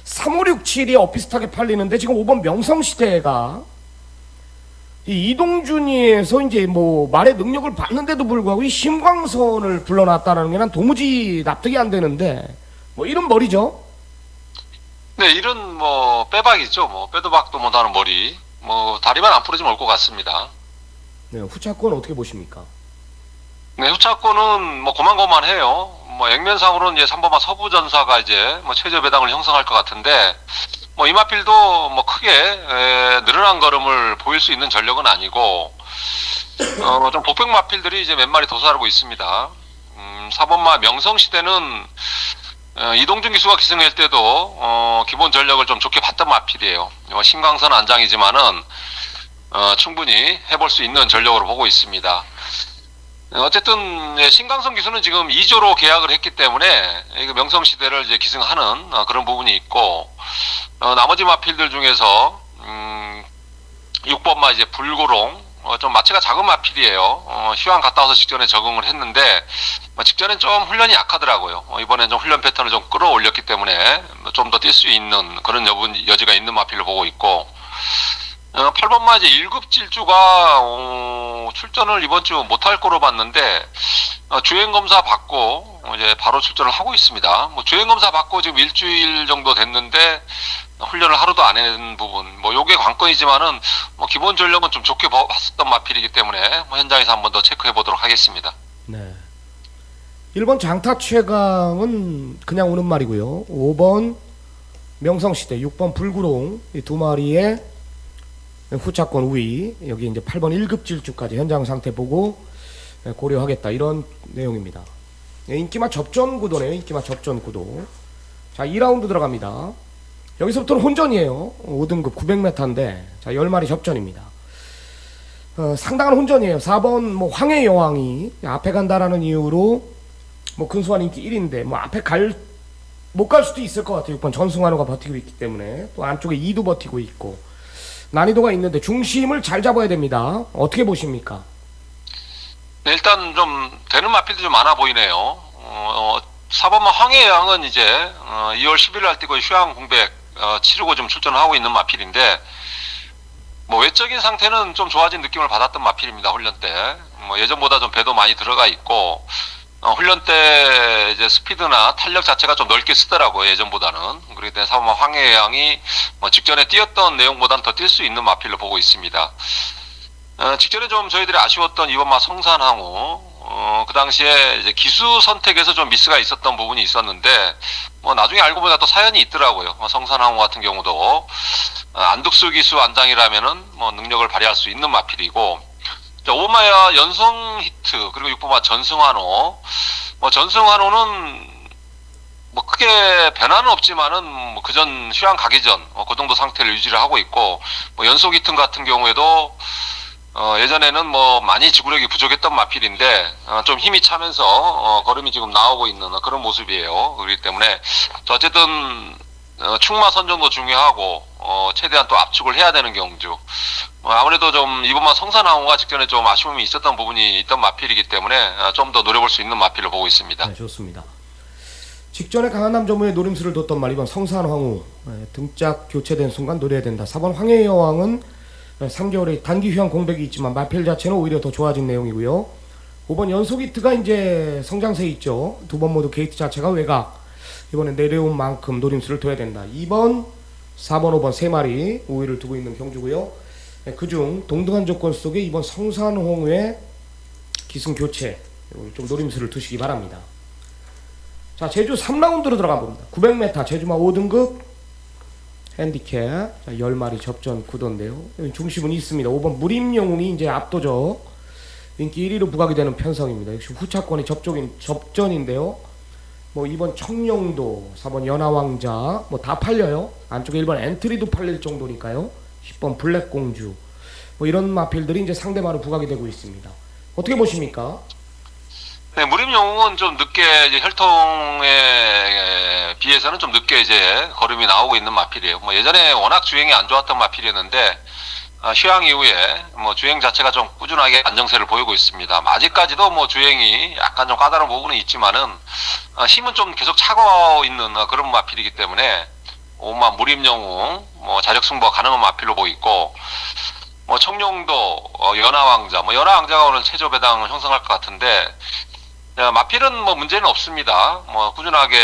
S2: 3567이 엇비슷하게 팔리는데 지금 5번 명성시대가 이 이동준이에서 이제 뭐 말의 능력을 받는데도 불구하고 이 심광선을 불러놨다는 게 난 도무지 납득이 안 되는데 뭐 이런 머리죠.
S3: 네, 이런 뭐 빼박이죠. 뭐 빼도 박도 못하는 머리. 뭐 다리만 안 부러지면 올 것 같습니다.
S2: 네, 후차권 어떻게 보십니까?
S3: 네, 후차권은 뭐 고만고만해요. 뭐 액면상으로는 이제 3번마 서부전사가 이제 뭐 최저 배당을 형성할 것 같은데 뭐 이마필도 뭐 크게 늘어난 걸음을 보일 수 있는 전력은 아니고 좀 복병 마필들이 이제 몇 마리 도사하고 있습니다. 4번마 명성시대는 이동준 기수가 기승할 때도 기본 전력을 좀 좋게 봤던 마필이에요. 신광선 안장이지만은 충분히 해볼 수 있는 전력으로 보고 있습니다. 어쨌든 신광선 기수는 지금 2조로 계약을 했기 때문에 명성시대를 이제 기승하는 그런 부분이 있고 나머지 마필들 중에서 6번마 이제 불고롱 좀 마체가 작은 마필이에요. 휴양 갔다 와서 직전에 적응을 했는데 직전엔 좀 훈련이 약하더라고요. 이번엔 좀 훈련 패턴을 좀 끌어올렸기 때문에 좀 더 뛸 수 있는 그런 여지가 있는 마필로 보고 있고 8번마 이제 1급 질주가 출전을 이번 주 못할 거로 봤는데 주행 검사 받고 이제 바로 출전을 하고 있습니다. 뭐 주행 검사 받고 지금 일주일 정도 됐는데 훈련을 하루도 안 해낸 부분, 뭐 요게 관건이지만은 뭐 기본 전력은 좀 좋게 봤었던 마필이기 때문에 뭐 현장에서 한 번 더 체크해 보도록 하겠습니다.
S2: 네. 1번 장타 최강은 그냥 오는 말이고요. 5번 명성시대, 6번 불구롱 이 두 마리의 후차권 우위, 여기 이제 8번 1급 질주까지 현장 상태 보고 고려하겠다 이런 내용입니다. 인기마 접전 구도네요. 인기마 접전 구도. 자, 2라운드 들어갑니다. 여기서부터는 혼전이에요. 5등급 900m인데 자 10마리 접전입니다. 상당한 혼전이에요. 4번 뭐 황해 여왕이 앞에 간다라는 이유로 뭐 근소한 인기 1인데 뭐 앞에 못 갈 수도 있을 것 같아요. 6번 전승환호가 버티고 있기 때문에 또 안쪽에 2도 버티고 있고 난이도가 있는데 중심을 잘 잡아야 됩니다. 어떻게 보십니까?
S3: 네, 일단 좀 되는 마필도 좀 많아 보이네요. 4번마 황해 여왕은 이제 2월 10일 날 뛰고 휴양 공백 치르고 좀 출전하고 있는 마필인데 뭐 외적인 상태는 좀 좋아진 느낌을 받았던 마필입니다. 훈련 때 뭐 예전보다 좀 배도 많이 들어가 있고 훈련 때 이제 스피드나 탄력 자체가 좀 넓게 쓰더라고요. 예전보다는. 그렇기 때문에 4번마 황해 여왕이 뭐 직전에 뛰었던 내용보다는 더 뛸 수 있는 마필로 보고 있습니다. 직전에 좀 저희들이 아쉬웠던 2번마 성산항우 그 당시에 이제 기수 선택에서 좀 미스가 있었던 부분이 있었는데 뭐 나중에 알고 보니까 또 사연이 있더라고요. 성산항우 같은 경우도 안득수 기수 안장이라면은 뭐 능력을 발휘할 수 있는 마필이고 5번마야 연성 히트 그리고 6번마 전승환호 뭐 전승환호는 뭐 크게 변화는 없지만은 뭐 그전 휴양 가기 전 그 정도 상태를 유지를 하고 있고 뭐 연속 히트 같은 경우에도 예전에는 뭐 많이 지구력이 부족했던 마필인데 좀 힘이 차면서 걸음이 지금 나오고 있는 그런 모습이에요. 그렇기 때문에 어쨌든 충마 선정도 중요하고 최대한 또 압축을 해야 되는 경주. 아무래도 좀 이번만 성산항우가 직전에 좀 아쉬움이 있었던 부분이 있던 마필이기 때문에 좀 더 노려볼 수 있는 마필로 보고 있습니다.
S2: 네, 좋습니다. 직전에 강한남 전무의 노림수를 뒀던 말 이번 성산항우 등짝 교체된 순간 노려야 된다. 4번 황해 여왕은 3개월의 단기 휴양 공백이 있지만 마필 자체는 오히려 더 좋아진 내용이고요. 5번 연속 히트가 이제 성장세에 있죠. 두 번 모두 게이트 자체가 외곽. 이번에 내려온 만큼 노림수를 둬야 된다. 2번, 4번, 5번 세 마리 우위를 두고 있는 경주고요. 그중 동등한 조건 속에 이번 성산홍의 기승 교체 좀 노림수를 두시기 바랍니다. 자, 제주 3라운드로 들어가 봅니다. 900m 제주마 5등급 핸디캡. 자, 10마리 접전 구도인데요. 중심은 있습니다. 5번 무림영웅이 이제 압도적 인기 1위로 부각이 되는 편성입니다. 역시 후차권이 접전인데요. 뭐 2번 청룡도, 4번 연하왕자 뭐 다 팔려요. 안쪽에 1번 엔트리도 팔릴 정도니까요. 10번 블랙공주 뭐 이런 마필들이 이제 상대마로 부각이 되고 있습니다. 어떻게 보십니까?
S3: 네, 무림영웅은 좀 늦게 이제 혈통에 비해서는 좀 늦게 이제 걸음이 나오고 있는 마필이에요. 뭐 예전에 워낙 주행이 안 좋았던 마필이었는데 휴양 이후에 뭐 주행 자체가 좀 꾸준하게 안정세를 보이고 있습니다. 아직까지도 뭐 주행이 약간 좀 까다로운 부분은 있지만은 힘은 좀 계속 차고 있는 그런 마필이기 때문에 오마 무림영웅 뭐 자력 승부가 가능한 마필로 보이고, 뭐 청룡도 연하왕자, 뭐 연하왕자가 오늘 최저 배당 형성할 것 같은데 마필은 뭐 문제는 없습니다. 뭐 꾸준하게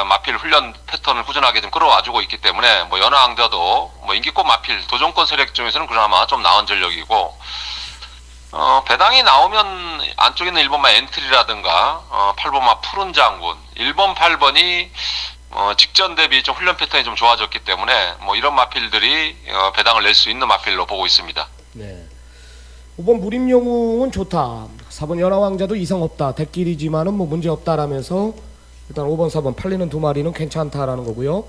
S3: 마필 훈련 패턴을 꾸준하게 좀 끌어와주고 있기 때문에 뭐 연하왕자도 뭐 인기급 마필 도전권 세력 중에서는 그나마 좀 나은 전력이고, 배당이 나오면 안쪽에 있는 1번마 엔트리라든가 8번마 푸른 장군, 1번 8번이 직전 대비 좀 훈련 패턴이 좀 좋아졌기 때문에 뭐 이런 마필들이 배당을 낼 수 있는 마필로 보고 있습니다.
S2: 네. 5번 무림영웅은 좋다. 4번 연하왕자도 이상 없다. 대길이지만은 뭐 문제 없다라면서 일단 5번 4번 팔리는 두 마리는 괜찮다라는 거고요.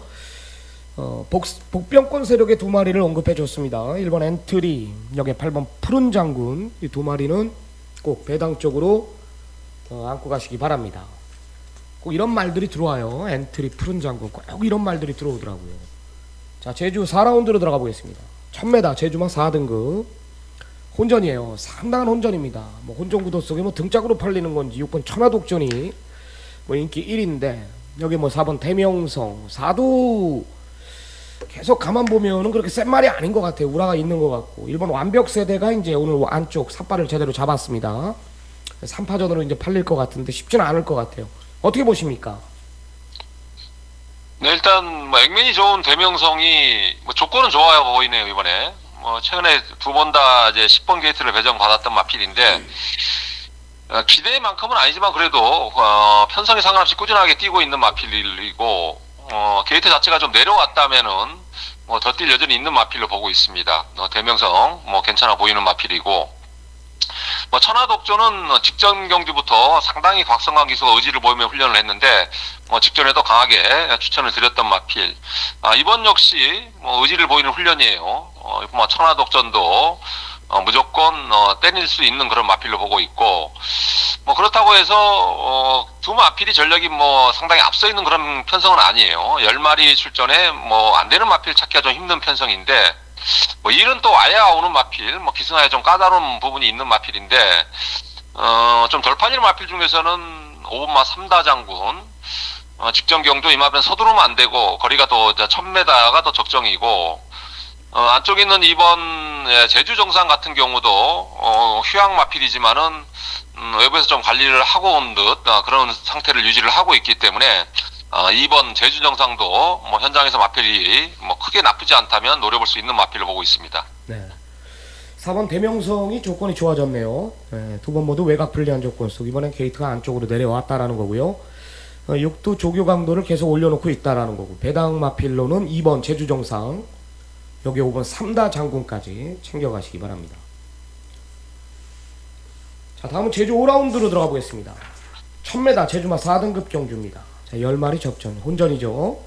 S2: 복병권 세력의 두 마리를 언급해 줬습니다. 1번 엔트리, 여기 8번 푸른 장군, 이 두 마리는 꼭 배당 쪽으로 안고 가시기 바랍니다. 꼭 이런 말들이 들어와요. 엔트리, 푸른 장군, 꼭 이런 말들이 들어오더라고요. 자, 제주 4라운드로 들어가 보겠습니다. 1000m 제주마 4등급 혼전이에요. 상당한 혼전입니다. 뭐 혼전 구도 속에 뭐 등짝으로 팔리는 건지 6번 천하독전이 뭐 인기 1위인데, 여기 뭐 4번 대명성 4도 계속 가만 보면은 그렇게 센 말이 아닌 것 같아요. 우라가 있는 것 같고, 1번 완벽세대가 이제 오늘 안쪽 삿발을 제대로 잡았습니다. 3파전으로 이제 팔릴 것 같은데 쉽지는 않을 것 같아요. 어떻게 보십니까?
S3: 네, 일단 뭐 액면이 좋은 대명성이 뭐 조건은 좋아요 보이네요. 이번에 뭐 최근에 두 번 다 이제 10번 게이트를 배정받았던 마필인데 기대만큼은 아니지만 그래도 편성에 상관없이 꾸준하게 뛰고 있는 마필이고, 게이트 자체가 좀 내려왔다면은 뭐 더 뛸 여전히 있는 마필로 보고 있습니다. 대명성 뭐 괜찮아 보이는 마필이고, 뭐 천하독전은 직전 경기부터 상당히 곽성광 기수가 의지를 보이며 훈련을 했는데 뭐 직전에도 강하게 추천을 드렸던 마필. 이번 역시 뭐 의지를 보이는 훈련이에요. 뭐 천하독전도 무조건 때릴 수 있는 그런 마필로 보고 있고, 뭐 그렇다고 해서 두 마필이 전력이 뭐 상당히 앞서 있는 그런 편성은 아니에요. 10마리 출전에 뭐 안 되는 마필 찾기가 좀 힘든 편성인데, 뭐 일은 또 와야 오는 마필, 뭐 기승하에 좀 까다로운 부분이 있는 마필인데, 좀 덜 팔리는 마필 중에서는 5번마 3다 장군, 직전 경도 이마변 서두르면 안 되고 거리가 또 1000m가 더 적정이고, 안쪽에 있는 2번 제주 정상 같은 경우도 휴양 마필이지만은 외부에서 좀 관리를 하고 온 듯 그런 상태를 유지를 하고 있기 때문에 2번 제주 정상도 뭐 현장에서 마필이 뭐 크게 나쁘지 않다면 노려볼 수 있는 마필로 보고 있습니다.
S2: 네. 4번 대명성이 조건이 좋아졌네요. 네, 두 번 모두 외곽 불리한 조건 속 이번엔 게이트가 안쪽으로 내려왔다라는 거고요. 6도 조교 강도를 계속 올려놓고 있다라는 거고, 배당 마필로는 2번 제주 정상, 여기 5번 3다 장군까지 챙겨가시기 바랍니다. 자, 다음은 제주 5라운드로 들어가 보겠습니다. 1000m 제주마 4등급 경주입니다. 자, 10마리 접전 혼전이죠. 뭐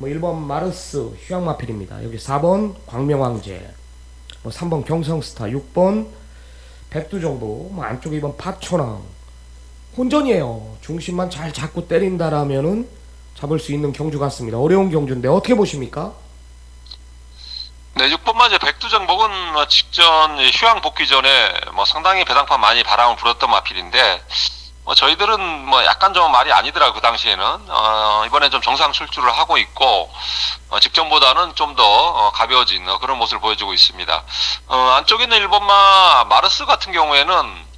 S2: 1번 마르스 휴양마필입니다. 여기 4번 광명왕제, 뭐 3번 경성스타, 6번 백두정보, 뭐 안쪽에 2번 파초낭 혼전이에요. 중심만 잘 잡고 때린다라면은 잡을 수 있는 경주 같습니다. 어려운 경주인데 어떻게 보십니까?
S3: 네, 6번만 이제 백두정복은 직전 휴양 복귀 전에 뭐 상당히 배당판 많이 바람을 불었던 마필인데, 저희들은 뭐 약간 좀 말이 아니더라고요. 그 당시에는 이번에 좀 정상 출주를 하고 있고, 직전보다는 좀 더 가벼워진 그런 모습을 보여주고 있습니다. 안쪽에 있는 1번마 마르스 같은 경우에는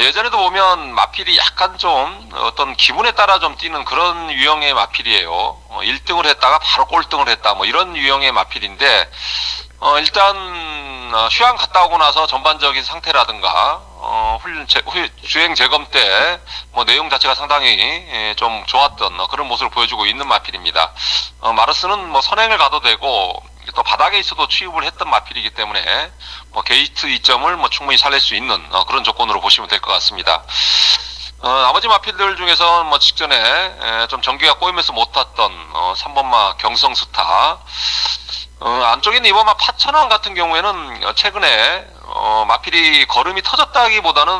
S3: 예전에도 보면 마필이 약간 좀 어떤 기분에 따라 좀 뛰는 그런 유형의 마필이에요. 1등을 했다가 바로 꼴등을 했다, 뭐 이런 유형의 마필인데, 일단 휴양 갔다 오고 나서 전반적인 상태라든가 주행 재검 때 뭐 내용 자체가 상당히 좀 좋았던 그런 모습을 보여주고 있는 마필입니다. 마르스는 뭐 선행을 가도 되고 또 바닥에 있어도 취입을 했던 마필이기 때문에 뭐 게이트 이점을 뭐 충분히 살릴 수 있는 그런 조건으로 보시면 될 것 같습니다. 나머지 마필들 중에서 뭐 직전에 좀 전기가 꼬이면서 못 탔던 3번마 경성스타, 안쪽에 있는 2번마 파천왕 같은 경우에는 최근에 마필이 걸음이 터졌다기보다는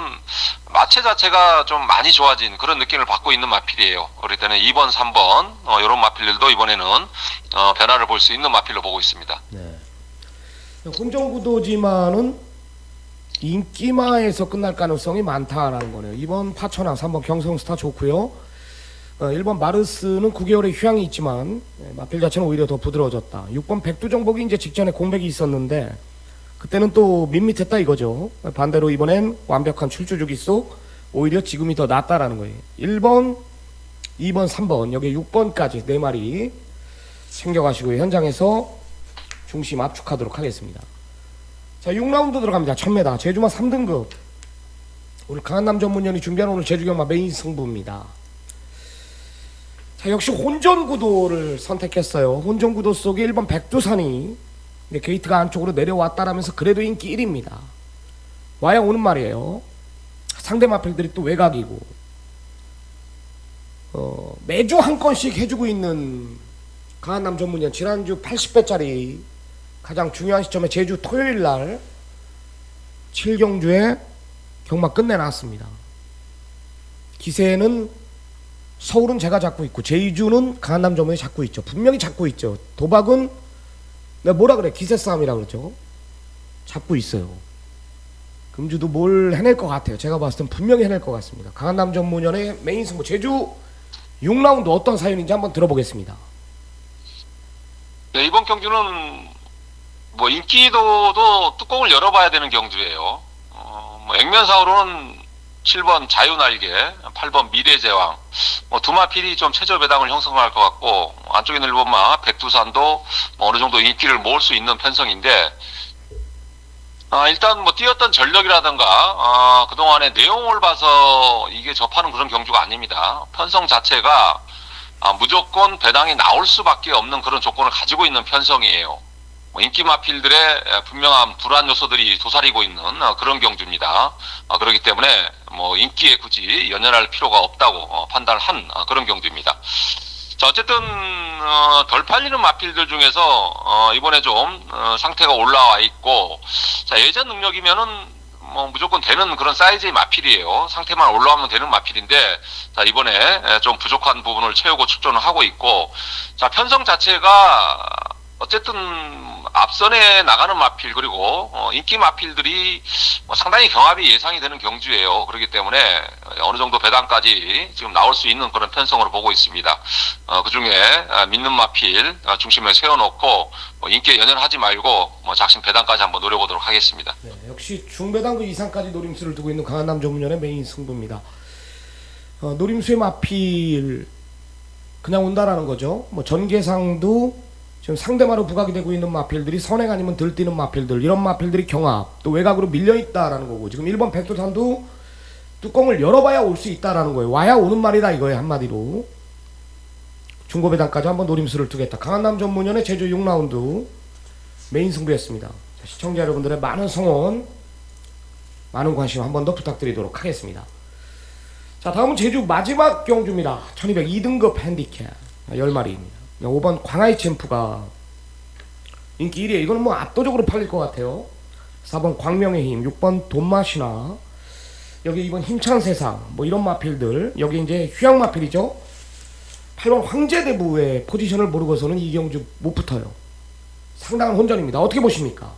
S3: 마체 자체가 좀 많이 좋아진 그런 느낌을 받고 있는 마필이에요. 그럴 때는 2번, 3번 이런 마필들도 이번에는 변화를 볼 수 있는 마필로 보고 있습니다.
S2: 네. 혼전구도지만은 인기마에서 끝날 가능성이 많다라는 거네요. 2번 파천왕, 3번 경성스타 좋고요. 1번 마르스는 9개월의 휴양이 있지만 마필 자체는 오히려 더 부드러워졌다. 6번 백두정복이 이제 직전에 공백이 있었는데 그때는 또 밋밋했다 이거죠. 반대로 이번엔 완벽한 출조주기 속 오히려 지금이 더 낫다라는 거예요. 1번, 2번, 3번 여기 6번까지 4마리 챙겨가시고 현장에서 중심 압축하도록 하겠습니다. 자, 6라운드 들어갑니다. 1000m 제주마 3등급. 오늘 강한남 전문위원이 준비한 오늘 제주경마 메인 승부입니다. 자, 역시 혼전구도를 선택했어요. 혼전구도 속에 1번 백두산이 게이트가 안쪽으로 내려왔다라면서 그래도 인기 1위입니다. 와야 오는 말이에요. 상대 마필들이 또 외곽이고 매주 한 건씩 해주고 있는 강한남 전문위원 지난주 80배짜리 가장 중요한 시점에 제주 토요일날 7경주에 경마 끝내놨습니다. 기세는 서울은 제가 잡고 있고 제주는 강한남 전문이 잡고 있죠. 분명히 잡고 있죠. 도박은 내가 뭐라 그래? 기세 싸움이라 그러죠. 잡고 있어요. 금주도 뭘 해낼 것 같아요. 제가 봤을 땐 분명히 해낼 것 같습니다. 강한남 전문위원의 메인 승부 제주 6라운드 어떤 사연인지 한번 들어보겠습니다.
S3: 네, 이번 경주는 뭐 인기도도 뚜껑을 열어봐야 되는 경주예요. 뭐 액면상으로는 7번 자유날개, 8번 미래제왕, 뭐 두 마필이 좀 최저 배당을 형성할 것 같고 안쪽에 있는 1번마 백두산도 뭐 어느 정도 인기를 모을 수 있는 편성인데 일단 뭐 뛰었던 전력이라든가 그동안의 내용을 봐서 이게 접하는 그런 경주가 아닙니다. 편성 자체가 무조건 배당이 나올 수밖에 없는 그런 조건을 가지고 있는 편성이에요. 인기 마필들의 분명한 불안 요소들이 도사리고 있는 그런 경주입니다. 그렇기 때문에 뭐 인기에 굳이 연연할 필요가 없다고 판단한 그런 경주입니다. 자, 어쨌든 덜 팔리는 마필들 중에서 이번에 좀 상태가 올라와 있고, 자, 예전 능력이면은 뭐 무조건 되는 그런 사이즈의 마필이에요. 상태만 올라오면 되는 마필인데, 자, 이번에 좀 부족한 부분을 채우고 축전을 하고 있고, 자, 편성 자체가 어쨌든 앞선에 나가는 마필 그리고 인기 마필들이 상당히 경합이 예상이 되는 경주예요. 그렇기 때문에 어느 정도 배당까지 지금 나올 수 있는 그런 편성으로 보고 있습니다. 그중에 믿는 마필 중심에 세워놓고 인기에 연연하지 말고 작심 배당까지 한번 노려보도록 하겠습니다.
S2: 네, 역시 중배당그 이상까지 노림수를 두고 있는 강한남 전문위원의 메인 승부입니다. 노림수의 마필 그냥 온다라는 거죠. 뭐 전개상도 지금 상대마로 부각이 되고 있는 마필들이 선행 아니면 들뛰는 마필들, 이런 마필들이 경합 또 외곽으로 밀려있다라는 거고, 지금 1번 백두산도 뚜껑을 열어봐야 올 수 있다라는 거예요. 와야 오는 말이다 이거예요. 한마디로 중고배당까지 한번 노림수를 두겠다. 강한남 전문위원의 제주 6라운드 메인 승부였습니다. 시청자 여러분들의 많은 성원, 많은 관심 한 번 더 부탁드리도록 하겠습니다. 자, 다음은 제주 마지막 경주입니다. 1200 2등급 핸디캡 10마리입니다. 5번 광하이 챔프가 인기 1위에 이거는 뭐 압도적으로 팔릴 것 같아요. 4번 광명의 힘, 6번 돈맛이나 여기 2번 힘찬 세상 뭐 이런 마필들, 여기 이제 휴양 마필이죠. 8번 황제대부의 포지션을 모르고서는 이 경주 못 붙어요. 상당한 혼전입니다. 어떻게 보십니까?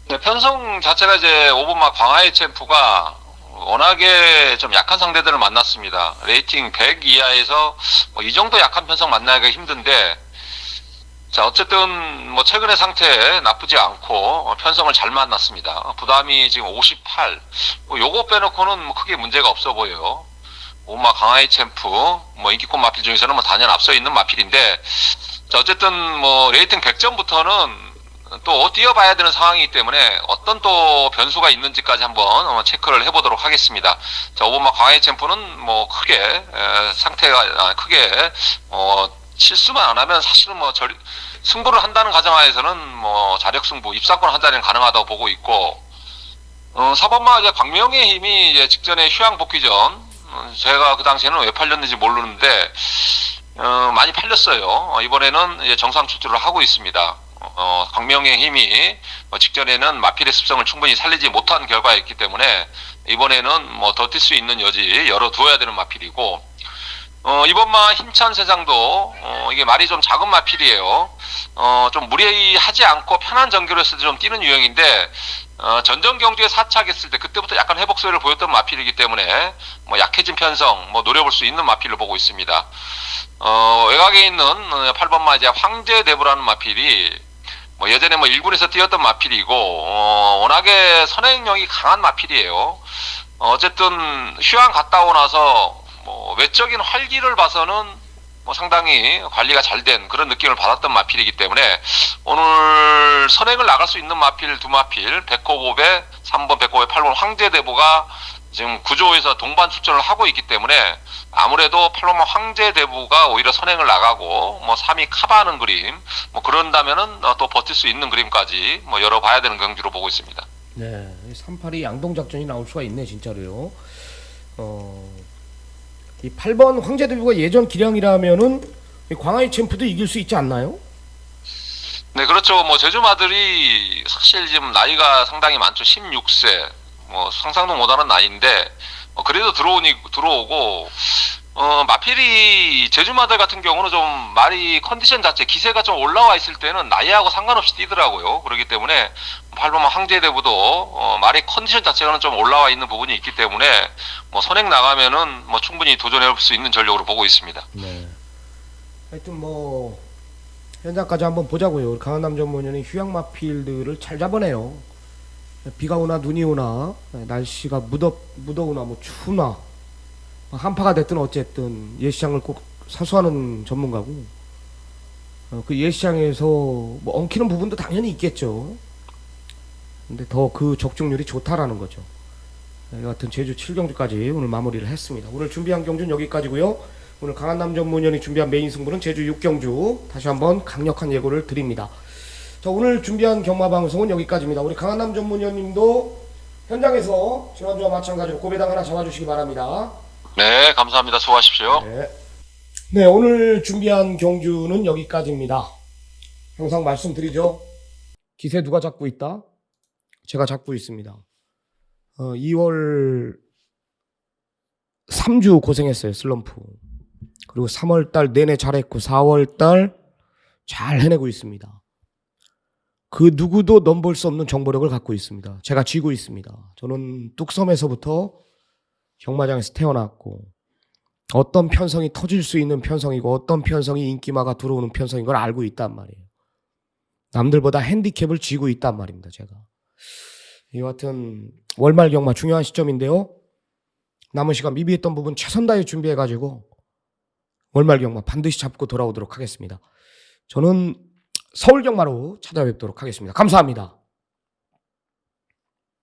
S3: 네, 편성 자체가 이제 5번마 광하이 챔프가 워낙에 좀 약한 상대들을 만났습니다. 레이팅 100 이하에서 이 정도 약한 편성 만나기가 힘든데, 자, 어쨌든 뭐 최근의 상태 나쁘지 않고 편성을 잘 만났습니다. 부담이 지금 58. 요거 빼놓고는 뭐 크게 문제가 없어 보여요. 오마 강하이 챔프, 뭐 인기권 마필 중에서는 뭐 단연 앞서 있는 마필인데, 자, 어쨌든 뭐 레이팅 100점부터는 또 뛰어봐야 되는 상황이기 때문에 어떤 또 변수가 있는지까지 한번 체크를 해보도록 하겠습니다. 자, 5번마 광해 챔프는 뭐 크게 상태가 크게 실수만 안 하면 사실은 뭐 승부를 한다는 가정하에서는 뭐 자력 승부, 입상권 한 자리는 가능하다고 보고 있고, 4번마 이제 광명의 힘이 이제 직전에 휴양 복귀전, 제가 그 당시에는 왜 팔렸는지 모르는데 많이 팔렸어요. 이번에는 이제 정상 출주를 하고 있습니다. 광명의 힘이 직전에는 마필의 습성을 충분히 살리지 못한 결과였기 때문에 이번에는 뭐 더 뛸 수 있는 여지 열어두어야 되는 마필이고, 이번마 힘찬 세상도 이게 말이 좀 작은 마필이에요. 좀 무리하지 않고 편한 전개로 했을 때 좀 뛰는 유형인데, 전전 경주에 사착했을 때 그때부터 약간 회복세를 보였던 마필이기 때문에 뭐 약해진 편성 뭐 노려볼 수 있는 마필을 보고 있습니다. 외곽에 있는 8번마 이제 황제대부라는 마필이 뭐 예전에 뭐 1군에서 뛰었던 마필이고, 워낙에 선행력이 강한 마필이에요. 어쨌든 휴양 갔다 오고 나서 뭐 외적인 활기를 봐서는 뭐 상당히 관리가 잘 된 그런 느낌을 받았던 마필이기 때문에 오늘 선행을 나갈 수 있는 마필 두 마필, 백호봅의 3번, 백호봅의 8번 황제대부가 지금 구조에서 동반 출전을 하고 있기 때문에 아무래도 8번 황제대부가 오히려 선행을 나가고 뭐 3위 카바하는 그림, 뭐 그런다면은 또 버틸 수 있는 그림까지 뭐 열어봐야 되는 경기로 보고 있습니다.
S2: 네, 3-8이 양동작전이 나올 수가 있네 진짜로요. 이 8번 황제대부가 예전 기량이라면은 광하이 챔프도 이길 수 있지 않나요?
S3: 네, 그렇죠. 뭐 제주마들이 사실 지금 나이가 상당히 많죠. 16세. 뭐 상상도 못하는 나이인데 그래도 들어오고 마필이 제주마들 같은 경우는 좀 말이 컨디션 자체 기세가 좀 올라와 있을 때는 나이하고 상관없이 뛰더라고요. 그렇기 때문에 8번 황제대부도 말의 컨디션 자체가는 좀 올라와 있는 부분이 있기 때문에 뭐 선행 나가면은 뭐 충분히 도전해 볼 수 있는 전력으로 보고 있습니다.
S2: 네. 하여튼 뭐 현장까지 한번 보자고요. 우리 강한남 전문위원이 휴양 마필들을 잘 잡아내요. 비가 오나 눈이 오나 날씨가 무더우나 뭐 추우나 한파가 됐든 어쨌든 예시장을 꼭 사수하는 전문가고, 그 예시장에서 뭐 엉키는 부분도 당연히 있겠죠. 근데 더 그 적중률이 좋다라는 거죠. 여하튼 제주 7경주까지 오늘 마무리를 했습니다. 오늘 준비한 경주는 여기까지고요. 오늘 강한남 전문위원이 준비한 메인 승부는 제주 6경주 다시 한번 강력한 예고를 드립니다. 자, 오늘 준비한 경마 방송은 여기까지입니다. 우리 강한남 전문위원님도 현장에서 지난주와 마찬가지로 고배당 하나 잡아주시기 바랍니다.
S3: 네, 감사합니다. 수고하십시오.
S2: 네, 오늘 준비한 경주는 여기까지입니다. 항상 말씀드리죠. 기세 누가 잡고 있다? 제가 잡고 있습니다. 2월 3주 고생했어요. 슬럼프. 그리고 3월달 내내 잘했고 4월달 잘 해내고 있습니다. 그 누구도 넘볼 수 없는 정보력을 갖고 있습니다. 제가 쥐고 있습니다. 저는 뚝섬에서부터 경마장에서 태어났고 어떤 편성이 터질 수 있는 편성이고 어떤 편성이 인기마가 들어오는 편성인 걸 알고 있단 말이에요. 남들보다 핸디캡을 쥐고 있단 말입니다. 제가. 여하튼 월말 경마 중요한 시점인데요. 남은 시간 미비했던 부분 최선 다해 준비해가지고 월말 경마 반드시 잡고 돌아오도록 하겠습니다. 저는 서울 경마로 찾아뵙도록 하겠습니다. 감사합니다.